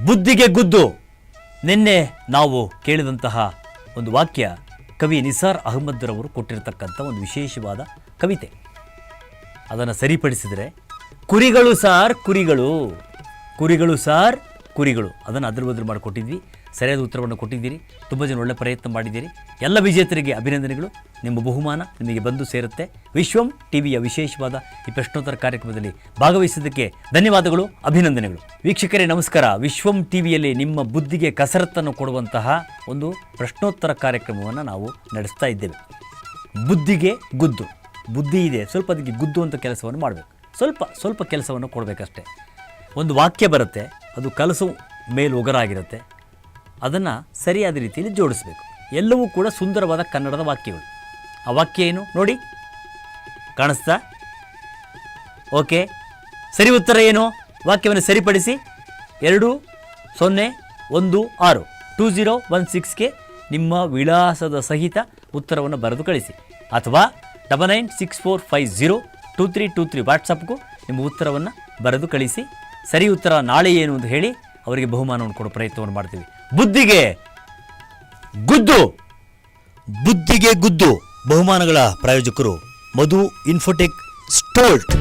ಬುದ್ಧಿಗೆ ಗುದ್ದು. ನಿನ್ನೆ ನಾವು ಕೇಳಿದಂತಹ ಒಂದು ವಾಕ್ಯ ಕವಿ ನಿಸಾರ್ ಅಹಮದ್ ರವರು ಕೊಟ್ಟಿರತಕ್ಕಂಥ ಒಂದು ವಿಶೇಷವಾದ ಕವಿತೆ. ಅದನ್ನು ಸರಿಪಡಿಸಿದರೆ ಕುರಿಗಳು ಸಾರ್ ಕುರಿಗಳು, ಕುರಿಗಳು ಸಾರ್ ಕುರಿಗಳು, ಅದನ್ನು ಅದ್ರ ಬದಲು ಮಾಡಿಕೊಟ್ಟಿದ್ವಿ. ಸರಿಯಾದ ಉತ್ತರವನ್ನು ಕೊಟ್ಟಿದ್ದೀರಿ. ತುಂಬ ಜನ ಒಳ್ಳೆ ಪ್ರಯತ್ನ ಮಾಡಿದ್ದೀರಿ. ಎಲ್ಲ ವಿಜೇತರಿಗೆ ಅಭಿನಂದನೆಗಳು. ನಿಮ್ಮ ಬಹುಮಾನ ನಿಮಗೆ ಬಂದು ಸೇರುತ್ತೆ. ವಿಶ್ವಂ ಟಿವಿಯ ವಿಶೇಷವಾದ ಈ ಪ್ರಶ್ನೋತ್ತರ ಕಾರ್ಯಕ್ರಮದಲ್ಲಿ ಭಾಗವಹಿಸಿದ್ದಕ್ಕೆ ಧನ್ಯವಾದಗಳು, ಅಭಿನಂದನೆಗಳು. ವೀಕ್ಷಕರೇ ನಮಸ್ಕಾರ. ವಿಶ್ವಂ ಟಿವಿಯಲ್ಲಿ ನಿಮ್ಮ ಬುದ್ಧಿಗೆ ಕಸರತ್ತನ್ನು ಕೊಡುವಂತಹ ಒಂದು ಪ್ರಶ್ನೋತ್ತರ ಕಾರ್ಯಕ್ರಮವನ್ನು ನಾವು ನಡೆಸ್ತಾ ಇದ್ದೇವೆ. ಬುದ್ಧಿಗೆ ಗುದ್ದು. ಬುದ್ಧಿ ಇದೆ, ಸ್ವಲ್ಪ ಅದಕ್ಕೆ ಗುದ್ದು ಅಂತ ಕೆಲಸವನ್ನು ಮಾಡಬೇಕು. ಸ್ವಲ್ಪ ಕೆಲಸವನ್ನು ಕೊಡಬೇಕಷ್ಟೇ. ಒಂದು ವಾಕ್ಯ ಬರುತ್ತೆ, ಅದು ಕಲಸು ಮೇಲು ಒಗರಾಗಿರುತ್ತೆ. ಅದನ್ನು ಸರಿಯಾದ ರೀತಿಯಲ್ಲಿ ಜೋಡಿಸಬೇಕು. ಎಲ್ಲವೂ ಕೂಡ ಸುಂದರವಾದ ಕನ್ನಡದ ವಾಕ್ಯಗಳು. ಆ ವಾಕ್ಯ ಏನು ನೋಡಿ, ಕಾಣಿಸ್ತಾ? ಓಕೆ, ಸರಿ ಉತ್ತರ ಏನು? ವಾಕ್ಯವನ್ನು ಸರಿಪಡಿಸಿ 2016 2016ಗೆ ನಿಮ್ಮ ವಿಳಾಸದ ಸಹಿತ ಉತ್ತರವನ್ನು ಬರೆದು ಕಳಿಸಿ, ಅಥವಾ 9964502323 ವಾಟ್ಸಪ್ಗೂ ನಿಮ್ಮ ಉತ್ತರವನ್ನು ಬರೆದು ಕಳಿಸಿ. ಸರಿ ಉತ್ತರ ನಾಳೆ ಏನು ಅಂತ ಹೇಳಿ ಅವರಿಗೆ ಬಹುಮಾನವನ್ನು ಕೊಡೋ ಪ್ರಯತ್ನವನ್ನು ಮಾಡ್ತೀವಿ. ಬುದ್ಧಿಗೆ ಗುದ್ದು. ಬುದ್ಧಿಗೆ ಗುದ್ದು ಬಹುಮಾನಗಳ ಪ್ರಾಯೋಜಕರು ಮಧು ಇನ್ಫೋಟೆಕ್ ಸ್ಟೋಲ್ಟ್.